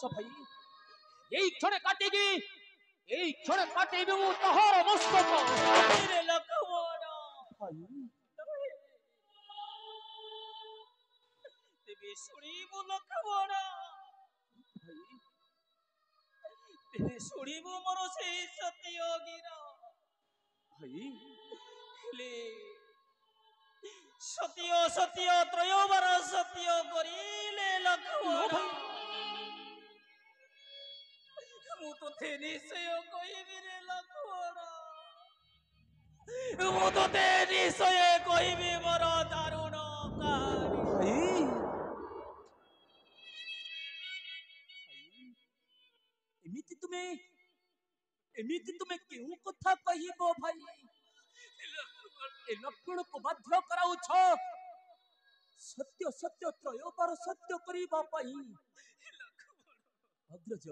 भाई यही क्षण काटेगी यही क्षण काटेगी वो तोहर मस्तक मेरे लखवाड़ा भाई तेबे सुनी वो लखवाड़ा भाई तेबे सुनी वो मोर से सत्य गिरा भाई ले सत्य सत्य त्रयोबर सत्य करिले लखवाड़ा मु तो थे निश्चय कहबी रे लखवाड़ा मु तो थे निश्चय कहबी मोर दारुण कहानी एमिति तुम्हें केहू कथा कहबो भाई ए लक्ष्मण को बाध्य कराउ छ सत्य सत्य त्रयोपर सत्य करिबा पई अग्रज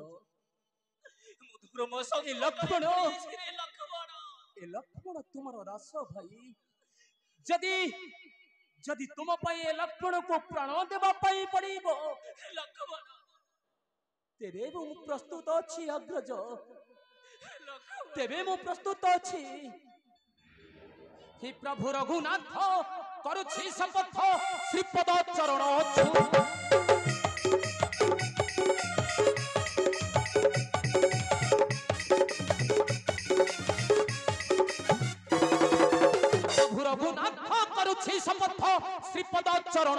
मधुर लक्ष्मण तुमर रास भाई जदि जदि तुम पाई लक्ष्मण को प्राण देवा पाई पड़िबो लक्ष्मण तेरे मु प्रस्तुत अछि अग्रज तेरे मु प्रस्तुत अछि हे प्रभु रघुनाथ करुछि शपथ श्रीपद चरण छु शपथ श्रीपद चरण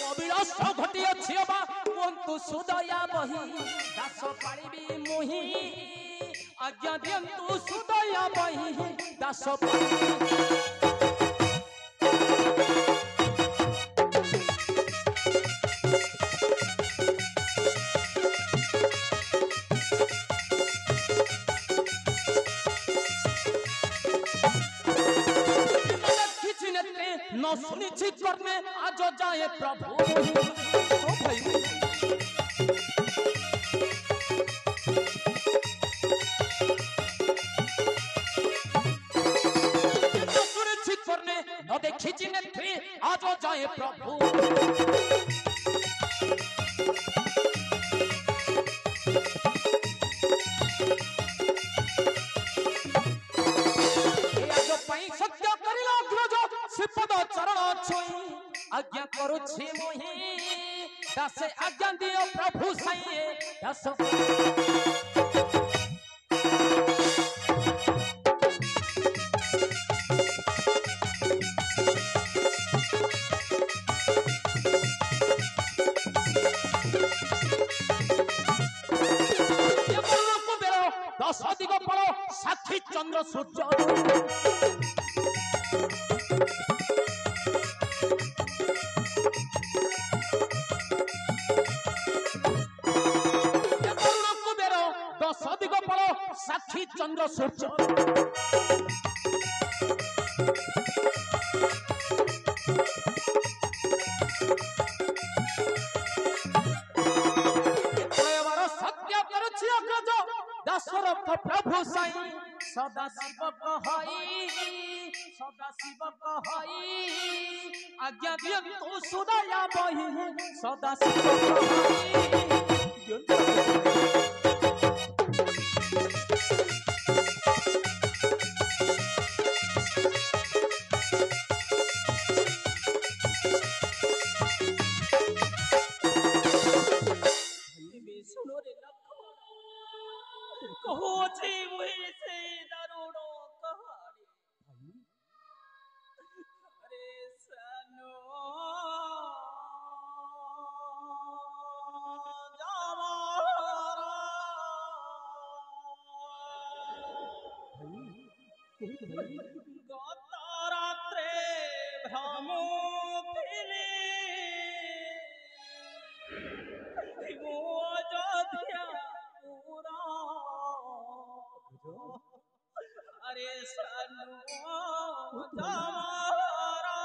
अविनाश घटी अच्छी कहतु सुदया बही दास पाड़ी मुहि आज्ञा दियंतु सुदया बही दास सुनिश्चित करने आज जाए प्रभु सुनिश्चित करने न देखी चिन्ह आज जाए प्रभु श्रीपद चरण छुई आज्ञा करुछि मोहि दास आज्ञा दियो प्रभु साई दास दस दिग फल साक्षी चंद्र सूर्य साक्षी चंद्र सूर्य सदा शिव कहई आज्ञा दियंतु सुदया बही सदा शिव कहई सुनो रे कहो छी मुझे से दारुणो कहानी अरे सनो गत रात्रे भ्रमुथिली अयोध्या पूरा अरे सनु जमारा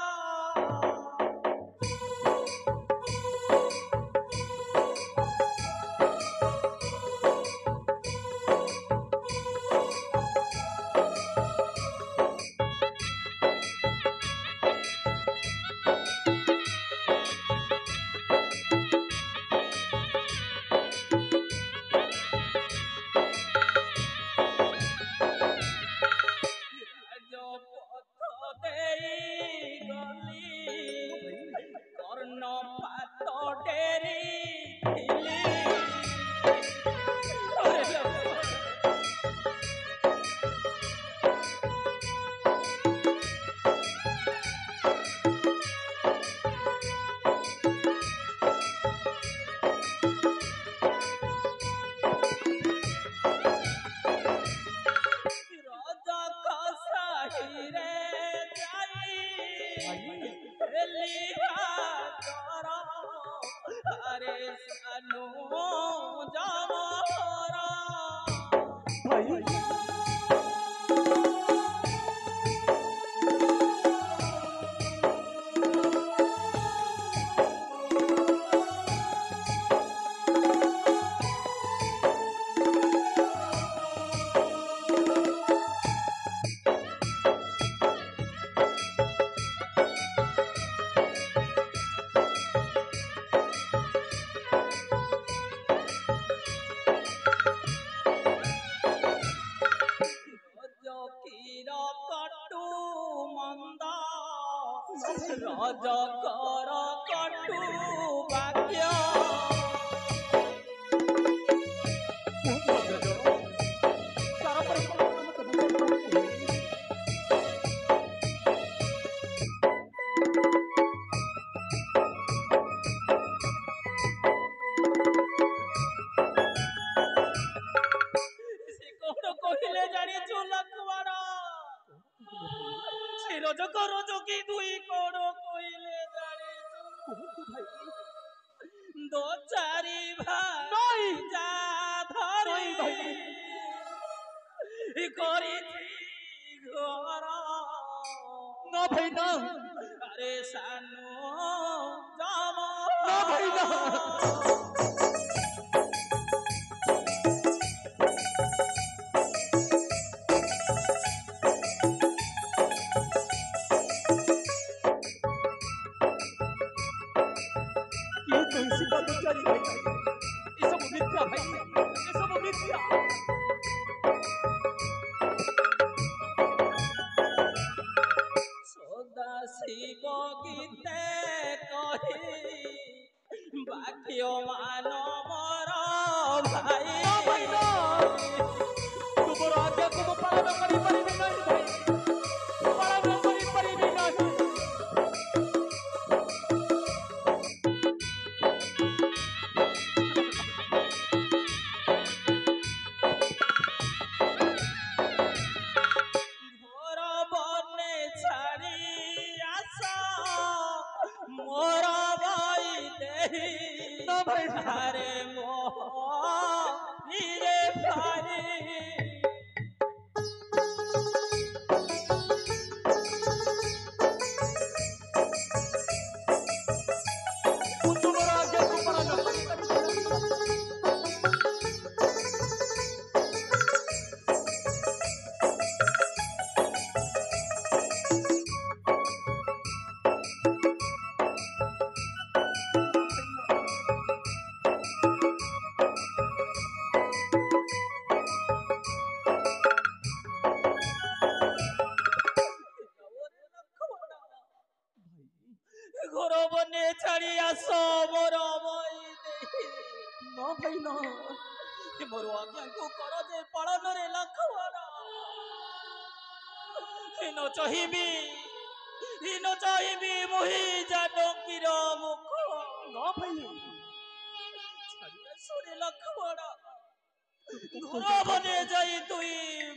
राजकर कटु वाक्य से कौन कहले जानी चुलकवाड़ा से रजकर जोगी दुई कौन कहले जानी दो चारी भाई जा धरी करी घर ना भाई ना अरे सानो जामो ना भाई ना शिव गीते कही बाक्य मान मोर भाई तुमर आज्ञा को पालन करि परिबे नहीं भाई पालन करि परिबे नहीं घोर बने छाड़ी मोरा भाई देही तो भाई हरे मोह नीरे भाई ঘর বনে ছাড়ি আস মোর মই দেহি না ভাই না মোর আজ্ঞাକୁ কর যে পালନରେ লক্ষণ হিন চাহিবি মোহি জানকীর মুখ না ভাই ছাড়ি আসরে লক্ষণ ঘর বনে যাই তুই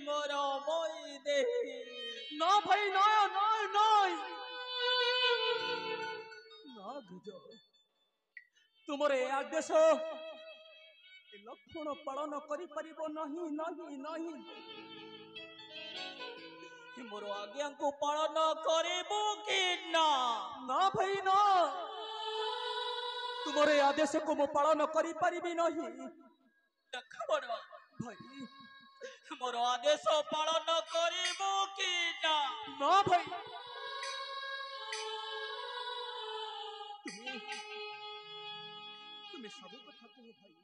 মোর মই দেহি না ভাই নয় নয় নয় না গুজ तुमर ए आदेश लक्षण पालन करि परिबो नहीं नहीं नहीं मोर आज्ञा को पालन करिबो कि ना ना भाई ना तुमर ए आदेश को मो पालन करि परिबी नहीं देखबड़ भाई मोर आदेश पालन करिबो कि ना ना भाई तुम्हें सब कथा कहो भाई